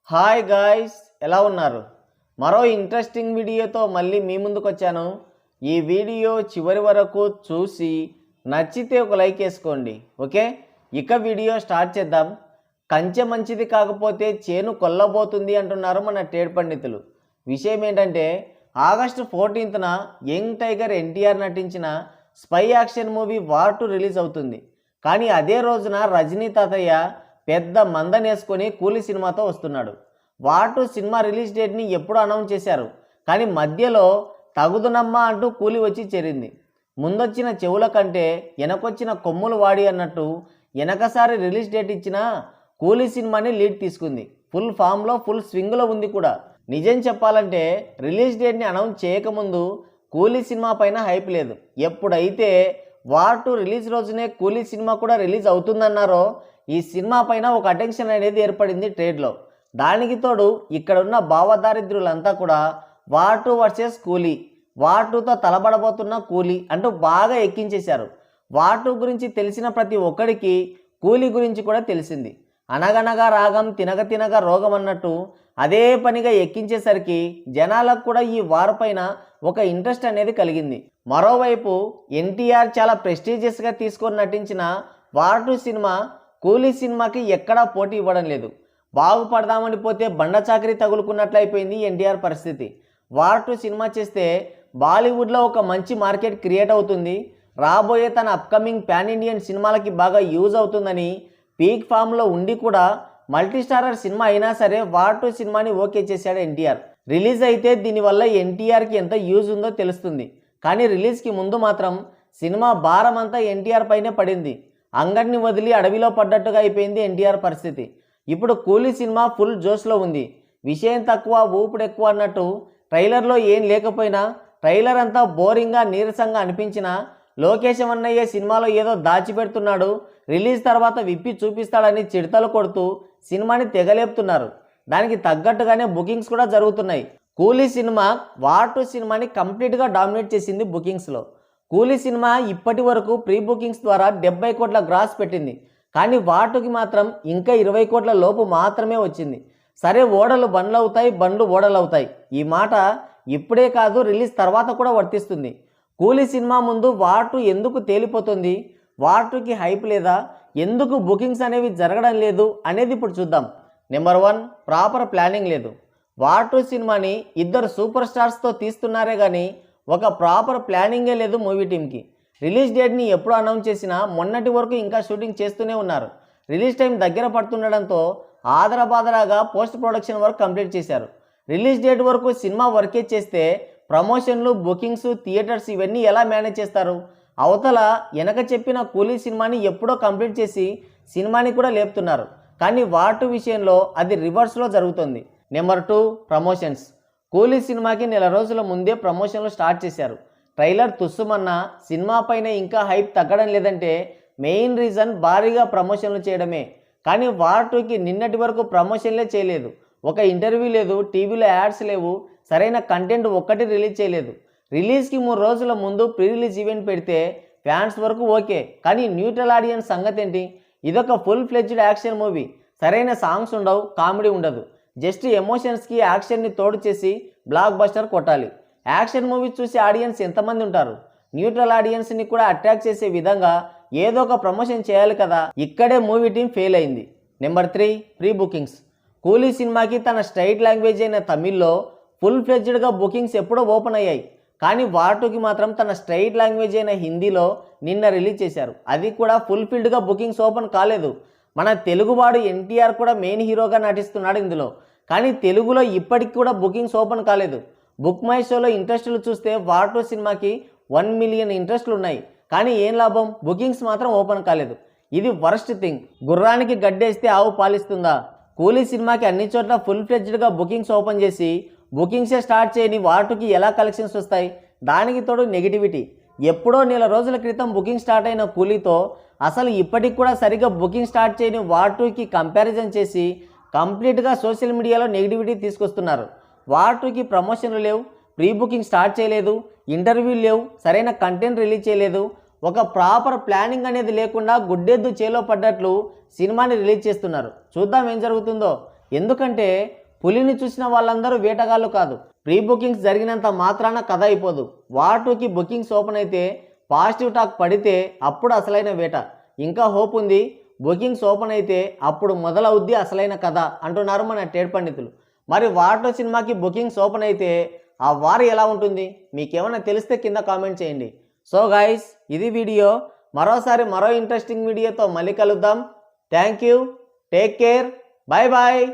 Hi guys, ఎలా ఉన్నారు? మరో ఇంట్రెస్టింగ్ వీడియోతో మళ్ళీ మీ ముందుకు వచ్చాను. ఈ వీడియో చివరి వరకు చూసి నచ్చితే ఒక లైక్ వేసుకోండి. ఓకే, ఇక వీడియో స్టార్ట్ చేద్దాం. కంచె మంచిది కాకపోతే చేను కొల్లబోతుంది అంటున్నారు మన ట్రేడ్ పండితులు. విషయం ఏంటంటే ఆగస్టు 14న యంగ్ టైగర్ ఎన్టీఆర్ నటించిన spy action movie war 2 release అవుతుంది. కానీ అదే రోజున రజనీ తాతయ్య పెద్ద మందనేసుకొని కూలీ సినిమాతో వస్తున్నాడు. వార్ 2 సినిమా రిలీజ్ డేట్ని ఎప్పుడు అనౌన్స్ చేశారు, కానీ మధ్యలో తగుదునమ్మా అంటూ కూలి వచ్చి చేరింది. ముందొచ్చిన చెవుల కంటే వెనకొచ్చిన కొమ్ములు వాడి అన్నట్టు వెనకసారి రిలీజ్ డేట్ ఇచ్చిన కూలీ సినిమాని లీడ్ తీసుకుంది. ఫుల్ ఫామ్లో ఫుల్ స్వింగ్లో ఉంది కూడా. నిజం చెప్పాలంటే రిలీజ్ డేట్ని అనౌన్స్ చేయకముందు కూలీ సినిమా పైన హైప్ లేదు. ఎప్పుడైతే వార్ 2 రిలీజ్ రోజునే కూలీ సినిమా కూడా రిలీజ్ అవుతుందన్నారో ఈ సినిమా పైన ఒక అటెన్షన్ అనేది ఏర్పడింది ట్రేడ్లో. దానికి తోడు ఇక్కడున్న భావదారిద్రులంతా కూడా వార్ 2 వర్సెస్ కూలీ, వార్ 2తో తలబడబోతున్న కూలీ అంటూ బాగా ఎక్కించేశారు. వార్ 2 గురించి తెలిసిన ప్రతి ఒక్కడికి కూలీ గురించి కూడా తెలిసింది. అనగనగా రాగం తినగ తినగ రోగం అన్నట్టు అదే పనిగా ఎక్కించేసరికి జనాలకు కూడా ఈ వార్ పైన ఒక ఇంట్రెస్ట్ అనేది కలిగింది. మరోవైపు ఎన్టీఆర్ చాలా ప్రెస్టీజియస్గా తీసుకొని నటించిన వార్ 2 సినిమా కూలీ సినిమాకి ఎక్కడా పోటీ ఇవ్వడం లేదు. బాగుపడదామని పోతే బండ చాకరీ తగులుకున్నట్లు అయిపోయింది ఎన్టీఆర్ పరిస్థితి. వార్ 2 సినిమా చేస్తే బాలీవుడ్లో ఒక మంచి మార్కెట్ క్రియేట్ అవుతుంది, రాబోయే తన అప్కమింగ్ పాన్ ఇండియన్ సినిమాలకి బాగా యూజ్ అవుతుందని పీక్ ఫామ్లో ఉండి కూడా మల్టీస్టారర్ సినిమా అయినా సరే వార్ 2 సినిమాని ఓకే చేశాడు ఎన్టీఆర్. రిలీజ్ అయితే దీనివల్ల ఎన్టీఆర్కి ఎంత యూజ్ ఉందో తెలుస్తుంది. కానీ రిలీజ్కి ముందు మాత్రం సినిమా భారం అంతా ఎన్టీఆర్ పైనే పడింది. అంగడిని వదిలి అడవిలో పడ్డట్టుగా అయిపోయింది ఎన్టీఆర్ పరిస్థితి. ఇప్పుడు కూలీ సినిమా ఫుల్ జోష్లో ఉంది. విషయం తక్కువ ఊపుడు ఎక్కువ అన్నట్టు ట్రైలర్లో ఏం లేకపోయినా ట్రైలర్ అంతా బోరింగ్గా నీరసంగా అనిపించినా లోకేష్ అన్నయ్య సినిమాలో ఏదో దాచిపెడుతున్నాడు, రిలీజ్ తర్వాత విప్పి చూపిస్తాడని చిడతలు కొడుతూ సినిమాని తెగలేపుతున్నారు. దానికి తగ్గట్టుగానే బుకింగ్స్ కూడా జరుగుతున్నాయి. కూలీ సినిమా వార్ 2 సినిమాని కంప్లీట్గా డామినేట్ చేసింది బుకింగ్స్లో. కూలీ సినిమా ఇప్పటి వరకు ప్రీ బుకింగ్స్ ద్వారా 70 కోట్ల గ్రాస్ పెట్టింది. కానీ వార్ 2కి మాత్రం ఇంకా 20 కోట్ల లోపు మాత్రమే వచ్చింది. సరే, ఓడలు బండ్లు అవుతాయి, బండ్లు ఓడలు అవుతాయి. ఈ మాట ఇప్పుడే కాదు రిలీజ్ తర్వాత కూడా వర్తిస్తుంది. కూలీ సినిమా ముందు వార్ 2 ఎందుకు తేలిపోతుంది, వార్ 2కి హైప్ లేదా, ఎందుకు బుకింగ్స్ అనేవి జరగడం లేదు అనేది ఇప్పుడు చూద్దాం. నెంబర్ 1, ప్రాపర్ ప్లానింగ్ లేదు. వార్ 2 సినిమాని ఇద్దరు సూపర్ స్టార్స్తో తీస్తున్నారే కానీ ఒక ప్రాపర్ ప్లానింగే లేదు మూవీ టీంకి. రిలీజ్ డేట్ని ఎప్పుడు అనౌన్స్ చేసినా మొన్నటి వరకు ఇంకా షూటింగ్ చేస్తూనే ఉన్నారు. రిలీజ్ టైం దగ్గర పడుతుండడంతో ఆదరబాదరాగా పోస్ట్ ప్రొడక్షన్ వర్క్ కంప్లీట్ చేశారు. రిలీజ్ డేట్ వరకు సినిమా వర్కే చేస్తే ప్రమోషన్లు, బుకింగ్స్, థియేటర్స్ ఇవన్నీ ఎలా మేనేజ్ చేస్తారు? అవతల వెనక చెప్పిన కూలీ సినిమాని ఎప్పుడో కంప్లీట్ చేసి సినిమాని కూడా లేపుతున్నారు. కానీ వార్ 2 విషయంలో అది రివర్స్లో జరుగుతుంది. Number 2, promotions. కూలీ సినిమాకి నెల రోజుల ముందే ప్రమోషన్లు స్టార్ట్ చేశారు. ట్రైలర్ తుస్సుమన్నా సినిమా పైన ఇంకా హైప్ తగ్గడం లేదంటే మెయిన్ రీజన్ భారీగా ప్రమోషన్లు చేయడమే. కానీ వార్ 2కి నిన్నటి వరకు ప్రమోషన్లే చేయలేదు. ఒక ఇంటర్వ్యూ లేదు, టీవీలో యాడ్స్ లేవు, సరైన కంటెంట్ ఒక్కటి రిలీజ్ చేయలేదు. రిలీజ్కి 3 రోజుల ముందు ప్రీ రిలీజ్ ఈవెంట్ పెడితే ఫ్యాన్స్ వరకు ఓకే, కానీ న్యూట్రల్ ఆడియన్స్ సంగతి ఏంటి? ఇదొక ఫుల్ ఫ్లెడ్జ్డ్ యాక్షన్ మూవీ. సరైన సాంగ్స్ ఉండవు, కామెడీ ఉండదు. జస్ట్ ఎమోషన్స్కి యాక్షన్ని తోడు చేసి బ్లాక్ బస్టర్ కొట్టాలి. యాక్షన్ మూవీ చూసే ఆడియన్స్ ఎంతమంది ఉంటారు? న్యూట్రల్ ఆడియన్స్ని కూడా అట్రాక్ట్ చేసే విధంగా ఏదో ఒక ప్రమోషన్ చేయాలి కదా. ఇక్కడే మూవీ టీం ఫెయిల్ అయింది. Number 3, pre bookings. కూలీ సినిమాకి తన స్ట్రైట్ లాంగ్వేజ్ అయిన తమిళ్లో ఫుల్ ఫ్లెడ్జ్డ్గా బుకింగ్స్ ఎప్పుడో ఓపెన్ అయ్యాయి. కానీ వార్ 2కి మాత్రం తన స్ట్రైట్ లాంగ్వేజ్ అయిన హిందీలో నిన్న రిలీజ్ చేశారు. అది కూడా ఫుల్ఫిల్డ్గా బుకింగ్స్ ఓపెన్ కాలేదు. మన తెలుగువాడు ఎన్టీఆర్ కూడా మెయిన్ హీరోగా నటిస్తున్నాడు ఇందులో. కానీ తెలుగులో ఇప్పటికి కూడా బుకింగ్స్ ఓపెన్ కాలేదు. బుక్ మై షోలో ఇంట్రెస్టులు చూస్తే వార్ 2 సినిమాకి 1 మిలియన్ ఇంట్రెస్టులు ఉన్నాయి. కానీ ఏం లాభం, బుకింగ్స్ మాత్రం ఓపెన్ కాలేదు. ఇది వరస్ట్ థింగ్. గుర్రానికి గడ్డేస్తే ఆవు పాలిస్తుందా? కూలీ సినిమాకి అన్ని చోట్ల ఫుల్ ఫ్లెడ్జ్డ్గా బుకింగ్స్ ఓపెన్ చేసి బుకింగ్సే స్టార్ట్ చేయని వార్ 2కి ఎలా కలెక్షన్స్ వస్తాయి? దానికి తోడు నెగిటివిటీ. ఎప్పుడో నెల రోజుల క్రితం బుకింగ్ స్టార్ట్ అయిన కూలీతో అసలు ఇప్పటికి కూడా సరిగ్గా బుకింగ్ స్టార్ట్ చేయని వార్ 2కి కంపారిజన్ చేసి కంప్లీట్గా సోషల్ మీడియాలో నెగిటివిటీ తీసుకొస్తున్నారు. వార్ 2కి ప్రమోషన్లు లేవు, ప్రీ బుకింగ్ స్టార్ట్ చేయలేదు, ఇంటర్వ్యూలు లేవు, సరైన కంటెంట్ రిలీజ్ చేయలేదు. ఒక ప్రాపర్ ప్లానింగ్ అనేది లేకుండా గుడ్డెద్దు చేలో పడ్డట్లు సినిమాని రిలీజ్ చేస్తున్నారు. చూద్దాం ఏం జరుగుతుందో. ఎందుకంటే పులిని చూసిన వాళ్ళందరూ వేటగాళ్ళు కాదు. ప్రీ బుకింగ్స్ జరిగినంత మాత్రాన కథ అయిపోదు. వార్ 2కి బుకింగ్స్ ఓపెన్ అయితే పాజిటివ్ టాక్ పడితే అప్పుడు అసలైన వేట. ఇంకా హోప్ ఉంది, బుకింగ్స్ ఓపెన్ అయితే అప్పుడు మొదలవుద్ది అసలైన కథ అంటున్నారు మన టేడ్ పండితులు. మరి వార్ 2 సినిమాకి బుకింగ్స్ ఓపెన్ అయితే ఆ వార్ ఎలా ఉంటుంది? మీకేమైనా తెలిస్తే కింద కామెంట్ చేయండి. సో గైస్, ఇది వీడియో. మరోసారి మరో ఇంట్రెస్టింగ్ వీడియోతో మళ్ళీ కలుద్దాం. Thank you, take care, bye bye.